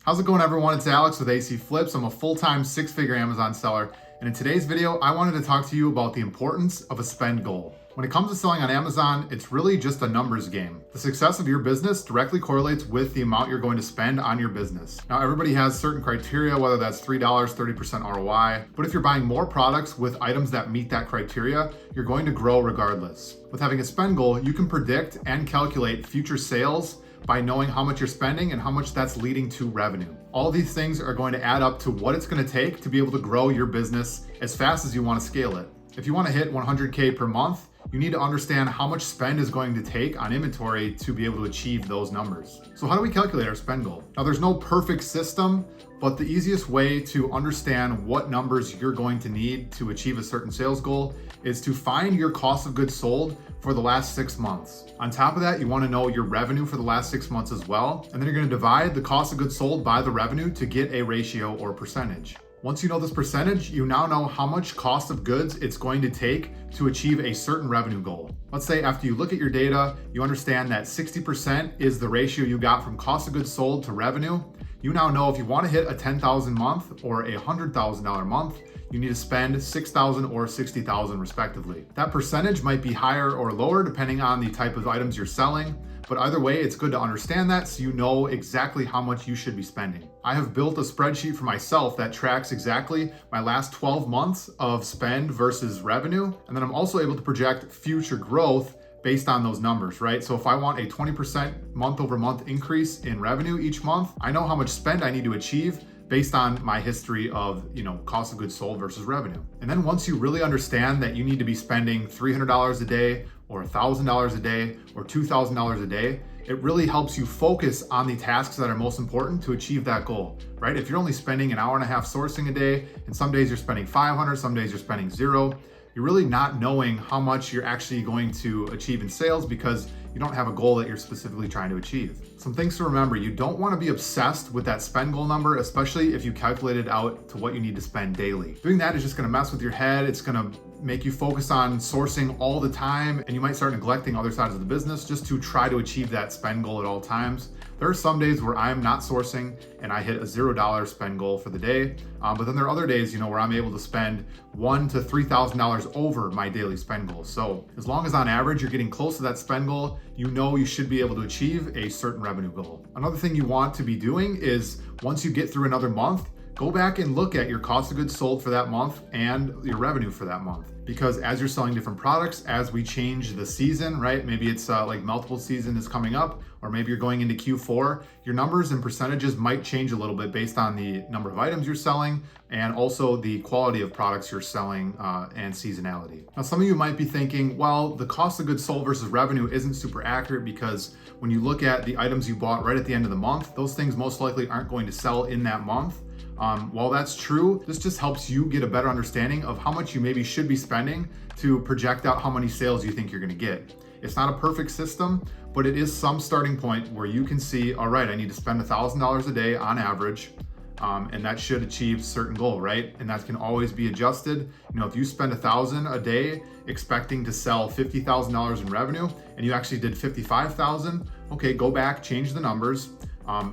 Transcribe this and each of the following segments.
How's it going, everyone? It's Alex with AC Flips. I'm a full-time six-figure Amazon seller, and in today's video, I wanted to talk to you about the importance of a spend goal. When it comes to selling on Amazon, it's really just a numbers game. The success of your business directly correlates with the amount you're going to spend on your business. Now, everybody has certain criteria, whether that's $3, 30% ROI, but if you're buying more products with items that meet that criteria, you're going to grow regardless. With having a spend goal, you can predict and calculate future sales by knowing how much you're spending and how much that's leading to revenue. All of these things are going to add up to what it's going to take to be able to grow your business as fast as you want to scale it. If you want to hit 100K per month, you need to understand how much spend is going to take on inventory to be able to achieve those numbers. So how do we calculate our spend goal? Now, there's no perfect system, but the easiest way to understand what numbers you're going to need to achieve a certain sales goal is to find your cost of goods sold for the last 6 months. On top of that, you want to know your revenue for the last 6 months as well. And then you're going to divide the cost of goods sold by the revenue to get a ratio or percentage. Once you know this percentage, you now know how much cost of goods it's going to take to achieve a certain revenue goal. Let's say after you look at your data, you understand that 60% is the ratio you got from cost of goods sold to revenue. You now know if you want to hit a $10,000 month or a $100,000 month, you need to spend $6,000 or $60,000 respectively. That percentage might be higher or lower depending on the type of items you're selling, but either way, it's good to understand that so you know exactly how much you should be spending. I have built a spreadsheet for myself that tracks exactly my last 12 months of spend versus revenue, and then I'm also able to project future growth based on those numbers, right? So if I want a 20% month over month increase in revenue each month, I know how much spend I need to achieve based on my history of, cost of goods sold versus revenue. And then once you really understand that you need to be spending $300 a day or $1,000 a day or $2,000 a day, it really helps you focus on the tasks that are most important to achieve that goal, right? If you're only spending an hour and a half sourcing a day, and some days you're spending 500, some days you're spending 0, you're really not knowing how much you're actually going to achieve in sales because you don't have a goal that you're specifically trying to achieve. Some things to remember: you don't want to be obsessed with that spend goal number, especially if you calculate it out to what you need to spend daily. Doing that is just going to mess with your head. It's going to make you focus on sourcing all the time, and you might start neglecting other sides of the business just to try to achieve that spend goal at all times. There are some days where I'm not sourcing and I hit a $0 spend goal for the day. But then there are other days, where I'm able to spend $1,000 to $3,000 over my daily spend goal. So as long as on average you're getting close to that spend goal, you should be able to achieve a certain revenue goal. Another thing you want to be doing is once you get through another month, go back and look at your cost of goods sold for that month and your revenue for that month. Because as you're selling different products, as we change the season, right? Maybe it's like multiple season is coming up, or maybe you're going into Q4, your numbers and percentages might change a little bit based on the number of items you're selling and also the quality of products you're selling and seasonality. Now, some of you might be thinking, well, the cost of goods sold versus revenue isn't super accurate because when you look at the items you bought right at the end of the month, those things most likely aren't going to sell in that month. While that's true, this just helps you get a better understanding of how much you maybe should be spending to project out how many sales you think you're going to get. It's not a perfect system, but it is some starting point where you can see, all right, I need to spend $1,000 a day on average, and that should achieve a certain goal, right? And that can always be adjusted. If you spend $1,000 a day expecting to sell $50,000 in revenue and you actually did $55,000, okay, go back, change the numbers,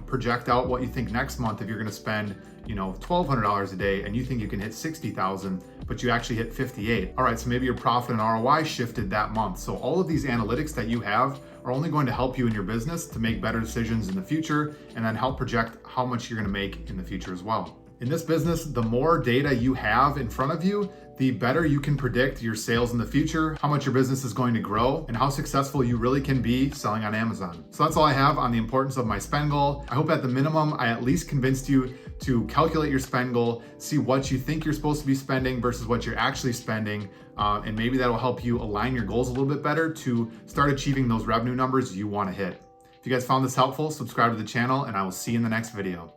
project out what you think next month if you're going to spend $1,200 a day and you think you can hit 60,000, but you actually hit 58. All right, so maybe your profit and ROI shifted that month. So all of these analytics that you have are only going to help you in your business to make better decisions in the future and then help project how much you're going to make in the future as well. In this business, the more data you have in front of you, the better you can predict your sales in the future, how much your business is going to grow, and how successful you really can be selling on Amazon. So that's all I have on the importance of my spend goal. I hope at the minimum, I at least convinced you to calculate your spend goal, see what you think you're supposed to be spending versus what you're actually spending, and maybe that'll help you align your goals a little bit better to start achieving those revenue numbers you want to hit. If you guys found this helpful, subscribe to the channel, and I will see you in the next video.